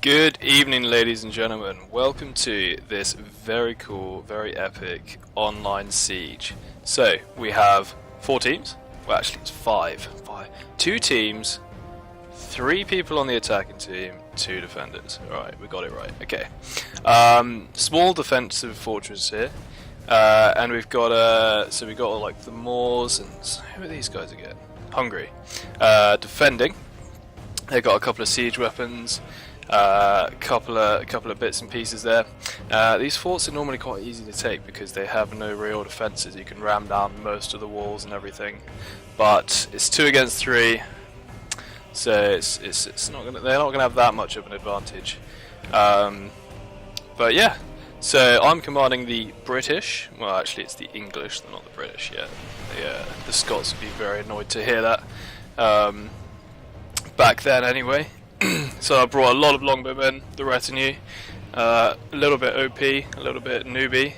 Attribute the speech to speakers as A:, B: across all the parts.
A: Good evening, ladies and gentlemen. Welcome to this very cool, very epic online siege. So, we have 4 teams. Well, actually, it's 5. 2 teams, 3 people on the attacking team, 2 defenders. Alright, we got it right. Okay. Small defensive fortress here. And we've got, so we've got like the Moors and who are these guys again? Hungary. Defending. They've got a couple of siege weapons. Couple of bits and pieces there. These forts are normally quite easy to take because they have no real defences. You can ram down most of the walls and everything, but it's 2 against 3, so it's not gonna, they're not gonna have that much of an advantage. But yeah, so I'm commanding the British. Well, actually, it's the English, they're not the British yet. The Scots would be very annoyed to hear that. Back then, anyway. So I brought a lot of longbowmen, the retinue, a little bit OP, a little bit newbie,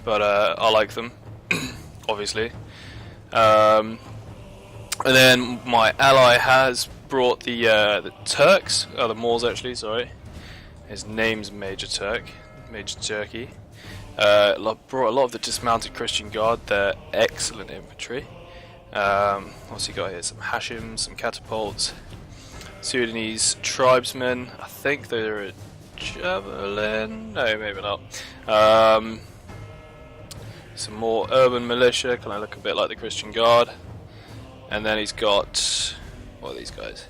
A: but I like them, obviously. And then my ally has brought the Turks, the Moors actually, sorry. His name's Major Turkey. Brought a lot of the dismounted Christian Guard, they're excellent infantry. What's he got here? Some Hashims, some catapults. Sudanese tribesmen, I think they're a javelin, no maybe not. Some more urban militia, kind of look a bit like the Christian Guard. And then he's got, what are these guys?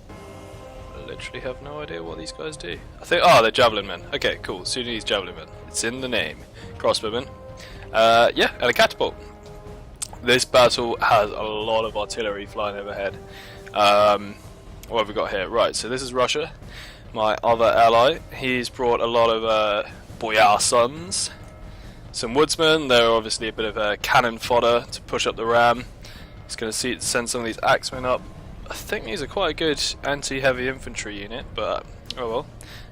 A: I literally have no idea what these guys do. I think, they're javelin men. Okay, cool, Sudanese javelin men. It's in the name. Crossbowmen. Yeah, and a catapult. This battle has a lot of artillery flying overhead. What have we got here? Right, so this is Russia, my other ally. He's brought a lot of boyar sons, some woodsmen. They're obviously a bit of cannon fodder to push up the ram. He's going to send some of these axemen up. I think these are quite a good anti-heavy infantry unit, but oh well.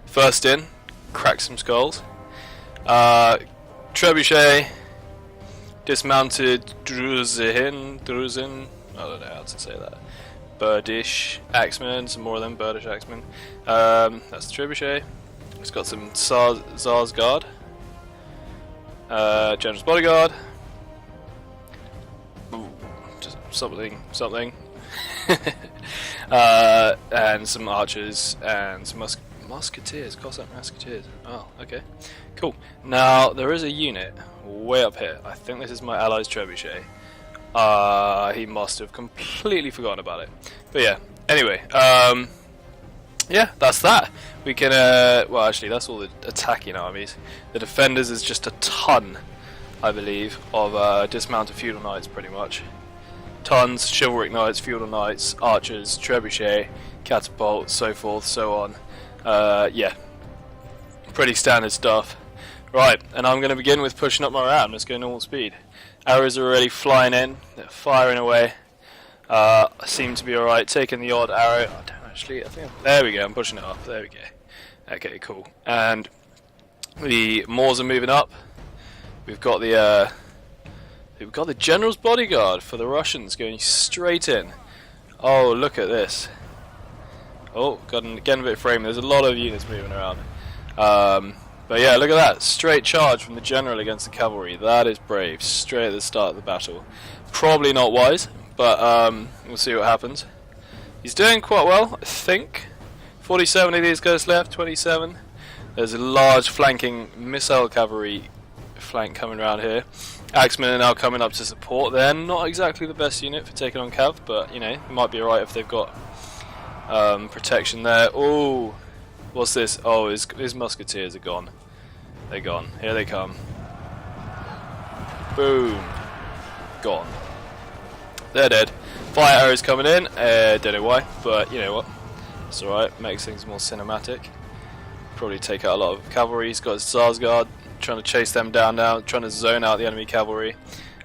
A: First in, crack some skulls. Trebuchet, dismounted Druzin, I don't know how to say that. Birdish axemen, some more of them, Birdish axemen. That's the Trebuchet. It's got some Tsar's Guard, General's Bodyguard. Ooh, just something. And some archers and some musketeers. Cossack musketeers. Oh, okay, cool. Now there is a unit way up here. I think this is my ally's Trebuchet. He must have completely forgotten about it. But yeah, anyway, yeah, that's that. We can, well actually that's all the attacking armies. The defenders is just a ton, I believe, of dismounted feudal knights pretty much. Tons, chivalric knights, feudal knights, archers, trebuchet, catapults, so forth, so on. Yeah, pretty standard stuff. Right, and I'm going to begin with pushing up my ram. Let's go normal speed. Arrows are already flying in, they're firing away. Seem to be alright, taking the odd arrow. I don't actually, there we go, I'm pushing it up, there we go. Okay, cool. And the Moors are moving up. We've got the General's Bodyguard for the Russians going straight in. Oh, look at this. Oh, getting a bit framed, there's a lot of units moving around. But yeah, look at that, straight charge from the general against the cavalry. That is brave, straight at the start of the battle. Probably not wise, but we'll see what happens. He's doing quite well, I think. 47 of these guys left, 27. There's a large flanking missile cavalry flank coming around here. Axemen are now coming up to support. They're not exactly the best unit for taking on cav, but you know, it might be alright if they've got protection there. Oh, what's this? Oh, his musketeers are gone. They're gone. Here they come. Boom. Gone. They're dead. Fire arrows coming in. Don't know why, but you know what? It's alright. Makes things more cinematic. Probably take out a lot of cavalry. He's got his Tsar's Guard. Trying to chase them down now. Trying to zone out the enemy cavalry.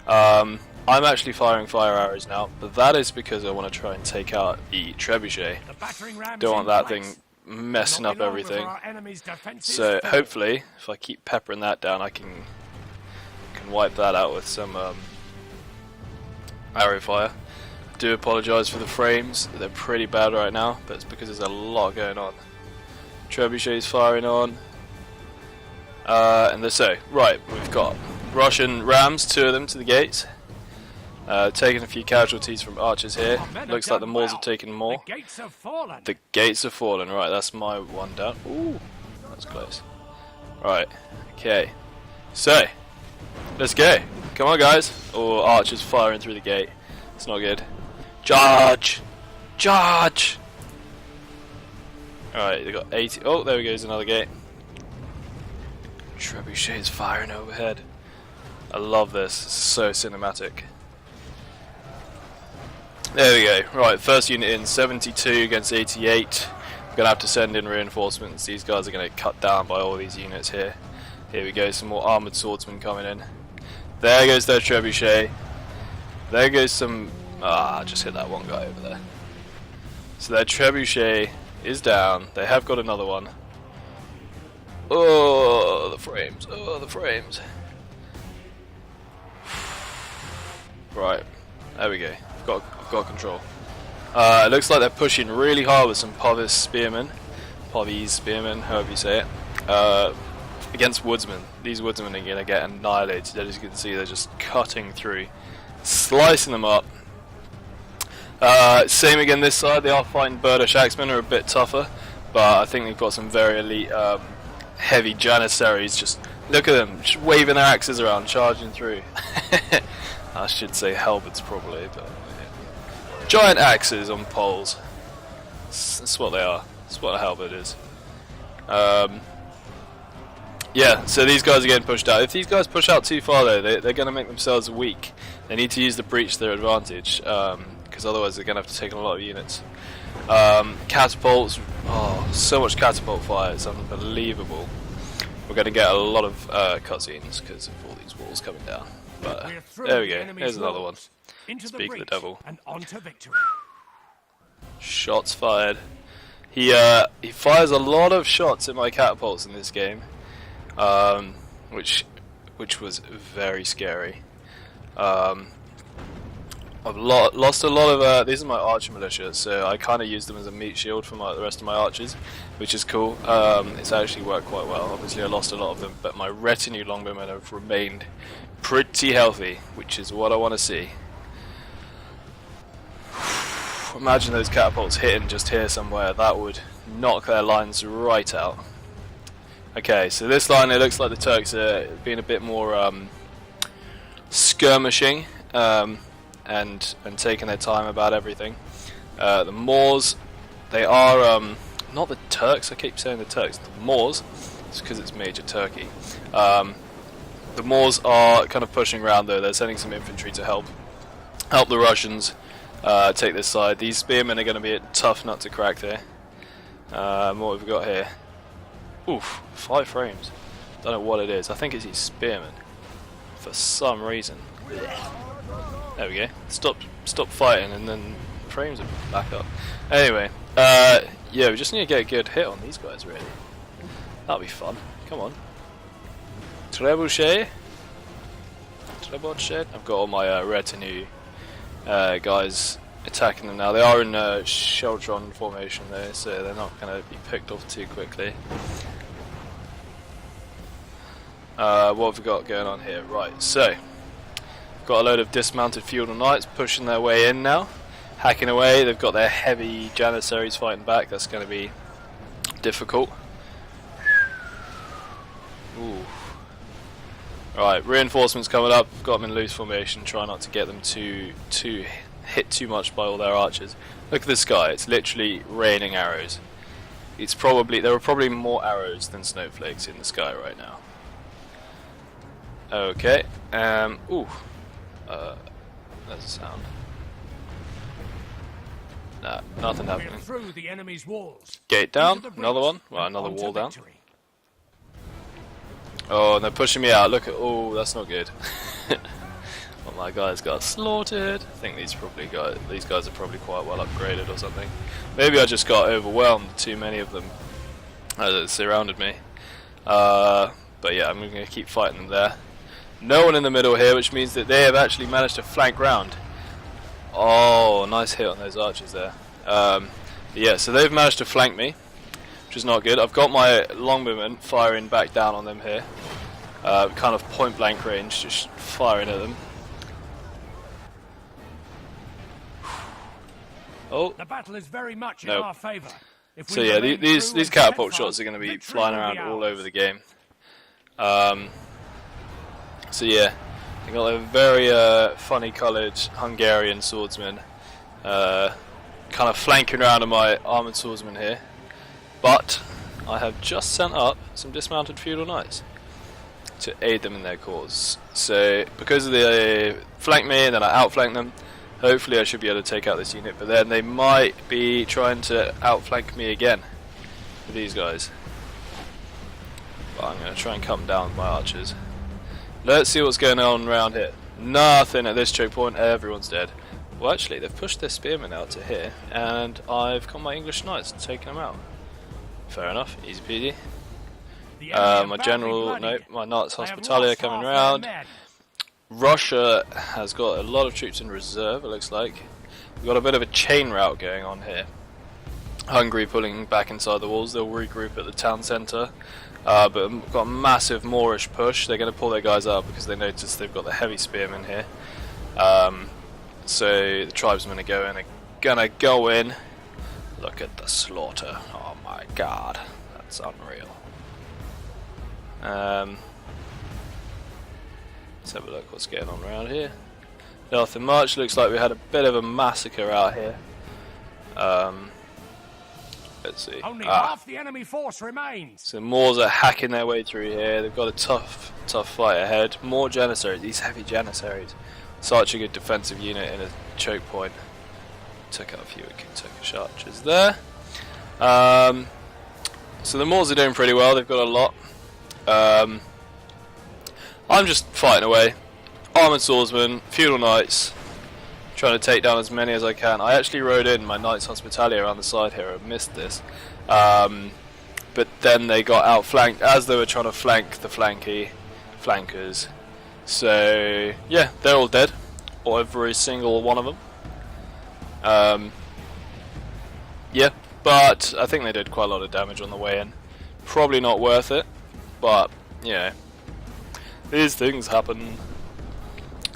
A: I'm actually firing fire arrows now, but that is because I want to try and take out the trebuchet. Don't want that thing messing up everything. So hopefully, if I keep peppering that down, I can wipe that out with some arrow fire. do apologise for the frames, they're pretty bad right now, but it's because there's a lot going on. Trebuchet's firing on. And so, right, we've got Russian rams, 2 of them to the gates. Taking a few casualties from archers here. Looks like the Moors have taken more.
B: The gates have fallen.
A: The gates have fallen. Right, that's my one down. Ooh, that's close. Right, okay. So, let's go. Come on, guys. Oh, archers firing through the gate. It's not good. Charge! Charge! Alright, they got 80. Oh, there goes another gate. Trebuchet's firing overhead. I love this. It's so cinematic. There we go. Right, first unit in, 72 against 88. I'm gonna have to send in reinforcements. These guys are gonna get cut down by all these units here. Here we go, some more armoured swordsmen coming in. There goes their trebuchet. There goes some... just hit that one guy over there. So their trebuchet is down. They have got another one. Oh, the frames. Oh, the frames. Right, there we go. I've got control. It looks like they're pushing really hard with some Povis spearmen. Povis spearmen, however you say it. Against woodsmen. These woodsmen are going to get annihilated. As you can see, they're just cutting through. Slicing them up. Same again this side. They are fighting Burdish axemen, are a bit tougher. But I think they've got some very elite heavy janissaries. Just look at them, just waving their axes around, charging through. I should say halberds probably, but yeah. Giant axes on poles. That's what they are. That's what a halberd is. Yeah, so these guys are getting pushed out. If these guys push out too far though, they're going to make themselves weak. They need to use the breach to their advantage, because otherwise they're going to have to take on a lot of units. Catapults, oh, so much catapult fire, it's unbelievable. We're going to get a lot of cutscenes because of all these walls coming down. But there we go, here's another one. Speak of the devil.
B: And on to victory.
A: Shots fired. He fires a lot of shots at my catapults in this game, which was very scary. I've lost a lot of these are my archer militia, so I kind of use them as a meat shield for the rest of my archers, which is cool. It's actually worked quite well. Obviously I lost a lot of them, but my retinue longbowmen have remained pretty healthy, which is what I want to see. Imagine those catapults hitting just here somewhere. That would knock their lines right out. Okay, so this line, it looks like the Turks are being a bit more skirmishing and taking their time about everything. The Moors, they are not the Turks. I keep saying the Turks. The Moors. It's because it's Major Turkey. The Moors are kind of pushing around though. They're sending some infantry to help the Russians take this side. These spearmen are going to be a tough nut to crack there. What have we got here? Oof, 5 frames. Don't know what it is. I think it's these spearmen for some reason. There we go. Stop fighting, and then frames are back up. Anyway, yeah, we just need to get a good hit on these guys, really. That'll be fun. Come on. Trebuchet. I've got all my retinue guys attacking them now. They are in Sheltron formation though, so they're not going to be picked off too quickly. What have we got going on here? Right, so got a load of dismounted feudal knights pushing their way in now, hacking away. They've got their heavy janissaries fighting back. That's going to be difficult. Ooh. Right, reinforcements coming up. Got them in loose formation. Try not to get them to hit too much by all their archers. Look at the sky. It's literally raining arrows. There are probably more arrows than snowflakes in the sky right now. Okay. Ooh. There's a sound. Nah, nothing happening.
B: Through the enemy's walls.
A: Gate down. Another one. Well, another wall down. Oh, and they're pushing me out. Look at. Oh, that's not good. Well, my guys got slaughtered. I think these guys are probably quite well upgraded or something. Maybe I just got overwhelmed. Too many of them surrounded me. But yeah, I'm going to keep fighting them there. No one in the middle here, which means that they have actually managed to flank round. Oh, nice hit on those archers there. Yeah, so they've managed to flank me. which is not good. I've got my longbowmen firing back down on them here, kind of point blank range, just firing at them. Oh,
B: The battle is very much in
A: Nope.
B: our favor. If we
A: so yeah,
B: remain
A: these
B: true and
A: catapult
B: steadfast,
A: shots are going to be
B: victory
A: flying
B: will
A: around
B: be
A: all
B: ours.
A: over the game. So yeah, they got a very funny coloured Hungarian swordsman, kind of flanking around on my armoured swordsman here. But I have just sent up some dismounted feudal knights to aid them in their cause. So because they flanked me and then I outflanked them, hopefully I should be able to take out this unit. But then they might be trying to outflank me again with these guys. But I'm going to try and cut them down with my archers. Let's see what's going on around here. Nothing at this choke point. Everyone's dead. Well, actually, they've pushed their spearmen out to here, and I've got my English knights and taken them out. Fair enough, easy peasy.
B: The enemy are
A: My
B: badly
A: general,
B: bloodied.
A: nope, my Knights
B: They have
A: Hospitalia
B: lost
A: coming
B: half their
A: around.
B: men.
A: Russia has got a lot of troops in reserve, it looks like. We've got a bit of a chain route going on here. Hungary pulling back inside the walls, they'll regroup at the town centre. But we've got a massive Moorish push. They're going to pull their guys out because they notice they've got the heavy spearmen here. So the tribesmen are gonna go in. Look at the slaughter. Oh my god, that's unreal. Let's have a look what's going on around here. Nothing much. Looks like we had a bit of a massacre out here. Let's see.
B: Only half the enemy force remains.
A: So the Moors are hacking their way through here. They've got a tough fight ahead. More Janissaries. These heavy Janissaries. Such a good defensive unit in a choke point. Took out a few Turkish archers there. So the Moors are doing pretty well. They've got a lot. I'm just fighting away. Armoured swordsmen, feudal knights. Trying to take down as many as I can. I actually rode in my Knights Hospitalia around the side here. I missed this. But then they got outflanked as they were trying to flank the flankers. So, yeah, they're all dead. Or every single one of them. Yeah, but I think they did quite a lot of damage on the way in. Probably not worth it, but, you know, these things happen.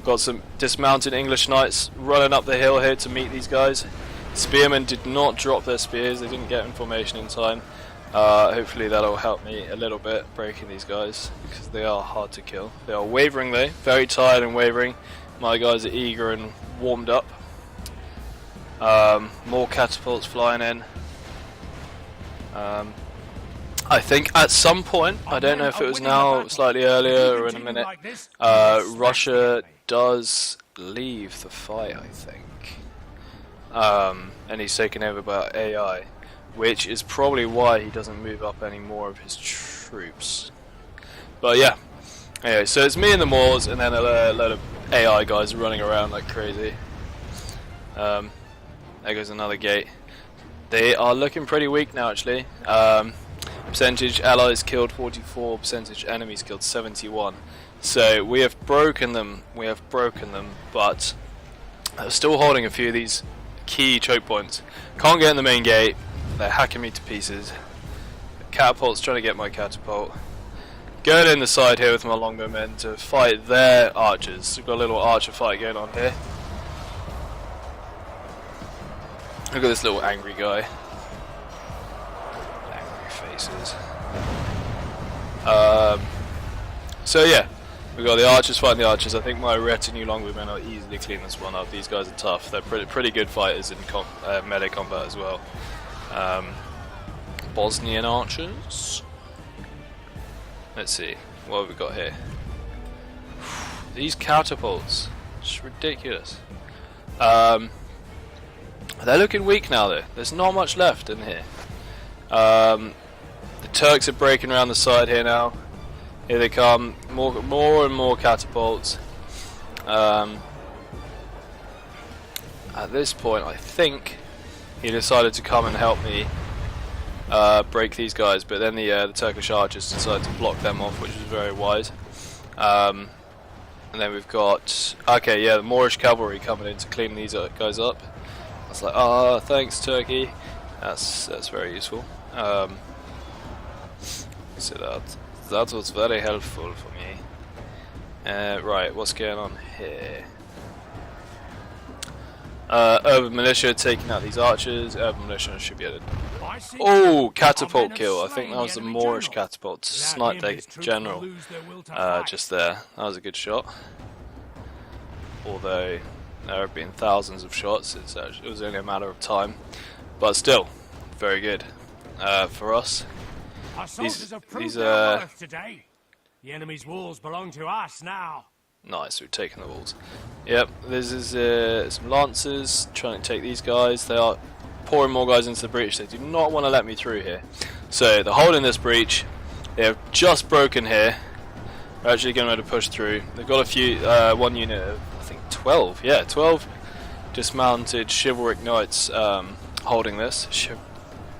A: Got some dismounted English knights running up the hill here to meet these guys. Spearmen did not drop their spears, they didn't get information in time. Hopefully that'll help me a little bit breaking these guys, because they are hard to kill. They are wavering though, very tired and wavering. My guys are eager and warmed up. More catapults flying in. I think at some point, I don't know if it was now, slightly earlier or in a minute, Russia does leave the fight, I think. And he's taken over by AI, which is probably why he doesn't move up any more of his troops. But yeah, anyway, so it's me and the Moors, and then a load of AI guys running around like crazy. There goes another gate. They are looking pretty weak now, actually. Percentage allies killed 44, percentage enemies killed 71. So we have broken them. But still holding a few of these key choke points. Can't get in the main gate. They're hacking me to pieces. Catapult's trying to get my catapult. Going in the side here with my longbowmen to fight their archers. We've got a little archer fight going on here. Look at this little angry guy. Angry faces. So yeah, we've got the archers fighting the archers. I think my retinue longbowmen will easily clean this one up. These guys are tough. They're pretty good fighters in melee combat as well. Bosnian archers. Let's see, what have we got here? These catapults, it's ridiculous. They're looking weak now though. There's not much left in here. The Turks are breaking around the side here now. Here they come. More and more catapults. At this point, I think he decided to come and help me break these guys, but then the Turkish archers decided to block them off, which was very wise. And then we've got the Moorish cavalry coming in to clean these guys up. I was like, thanks Turkey. That's very useful. So that was very helpful for me. Right, what's going on here? Urban Militia taking out these archers. Urban Militia should be able to... Oh, catapult kill. I think that was the Moorish catapult to snipe their general. Just there. That was a good shot. Although there have been thousands of shots, it was only a matter of time. But still, very good for us. These
B: today. The enemy's walls belong to us now.
A: Nice, we've taken the walls. Yep, this is some lancers trying to take these guys. They are pouring more guys into the breach. They do not want to let me through here. So they're holding this breach. They have just broken here. They're actually going to push through. They've got a few, one unit of, I think 12. Yeah, 12 dismounted chivalric knights holding this.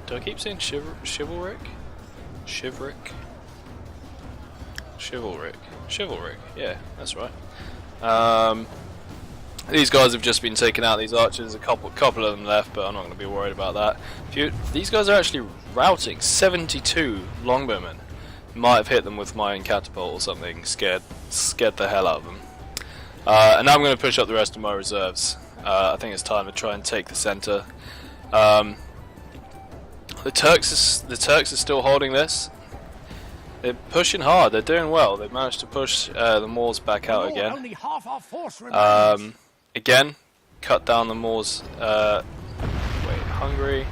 A: Do I keep saying chivalric? Chivalric, yeah, that's right. These guys have just been taken out, these archers, a couple of them left, but I'm not going to be worried about that. These guys are actually routing 72 longbowmen. Might have hit them with my own catapult or something, scared the hell out of them. And now I'm going to push up the rest of my reserves. I think it's time to try and take the centre. The Turks are still holding this. They're pushing hard. They're doing well. They've managed to push the Moors back out again.
B: Only half our force remains.
A: Again, cut down the Moors. Wait, Hungary.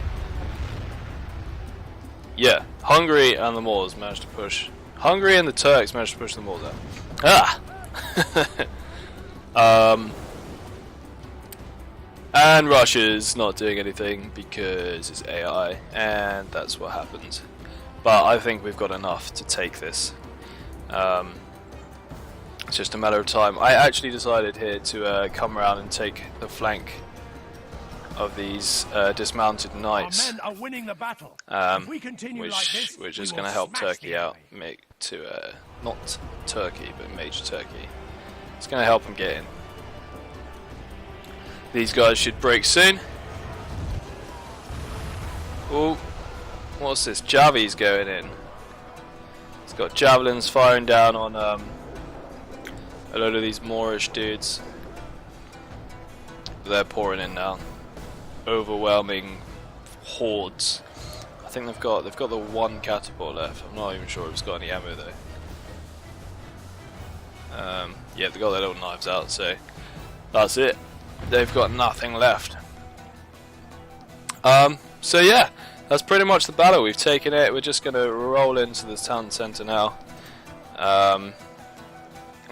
A: Yeah, Hungary and the Moors managed to push. Hungary and the Turks managed to push the Moors out. Ah. And Russia's not doing anything because it's AI, and that's what happens. But I think we've got enough to take this. It's just a matter of time. I actually decided here to come around and take the flank of these dismounted knights,
B: Our men are winning the battle. If we continue like this,
A: which is
B: we
A: going to
B: will
A: help
B: smash
A: Turkey
B: the
A: out,
B: enemy.
A: not Turkey, but Major Turkey. It's going to help them get in. These guys should break soon. Oh, what's this? Javi's going in. It's got javelins firing down on a load of these Moorish dudes. They're pouring in now. Overwhelming hordes. I think they've got the one catapult left. I'm not even sure if it's got any ammo though. Yeah, they've got their little knives out, so that's it. They've got nothing left. So yeah, that's pretty much the battle. We've taken it. We're just going to roll into the town centre now, and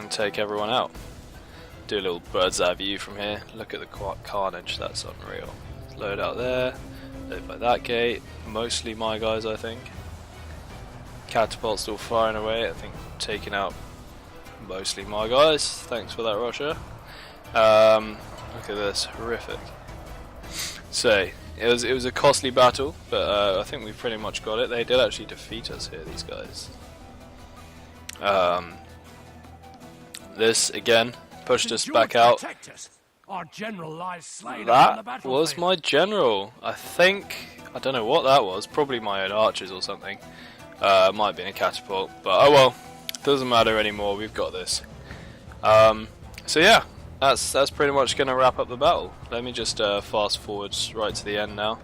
A: take everyone out. Do a little bird's eye view from here. Look at the carnage. That's unreal. Load out there. Load by that gate. Mostly my guys, I think. Catapult still firing away. I think taking out mostly my guys. Thanks for that, Russia. Look at this, horrific. So it was a costly battle, but I think we pretty much got it. They did actually defeat us here, these guys. This again pushed us back out.
B: Our general lies slain
A: That
B: on the
A: was my general. I don't know what that was. Probably my own archers or something. Might have been a catapult, but oh well. Doesn't matter anymore. We've got this. So yeah. That's pretty much going to wrap up the battle. Let me just fast forward right to the end now.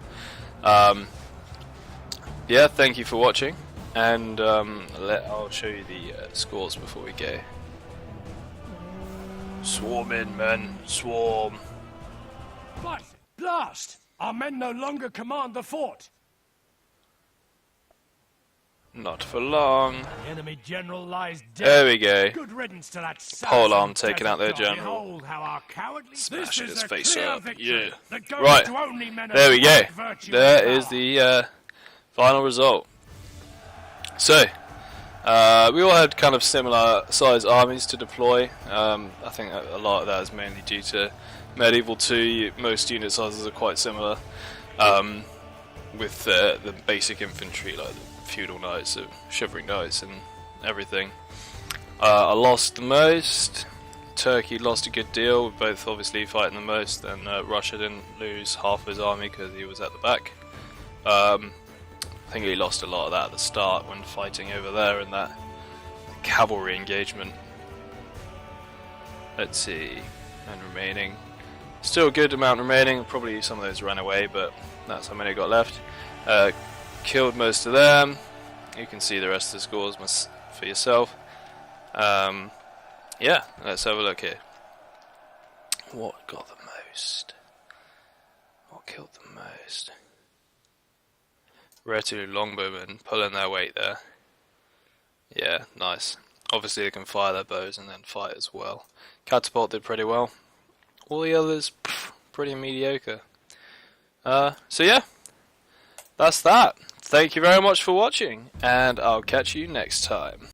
A: Yeah, thank you for watching, and I'll show you the scores before we go. Swarm in, men, swarm.
B: But, blast! Our men no longer command the fort.
A: Not for long.
B: The enemy general lies dead.
A: There we go.
B: Good riddance to that
A: Pole arm taking out their general.
B: Behold how our cowardly
A: Smashing his
B: a
A: face
B: clear
A: up.
B: victory
A: Yeah.
B: that goes
A: Right.
B: to only men of
A: There we go.
B: great virtue
A: There
B: and
A: is
B: power.
A: the final result. So, we all had kind of similar size armies to deploy. I think a lot of that is mainly due to Medieval 2. Most unit sizes are quite similar, with the basic infantry, like the feudal knights, chivalric knights and everything. I lost the most. Turkey lost a good deal, both obviously fighting the most, and Russia didn't lose half of his army because he was at the back. I I think he lost a lot of that at the start when fighting over there in that cavalry engagement. Let's see, and remaining. Still a good amount remaining, probably some of those ran away, but that's how many I got left. Killed most of them. You can see the rest of the scores for yourself. Yeah, let's have a look here. What got the most? What killed the most? Relatively longbowmen pulling their weight there. Yeah, nice. Obviously they can fire their bows and then fight as well. Catapult did pretty well. All the others, pretty mediocre. So yeah, that's that. Thank you very much for watching, and I'll catch you next time.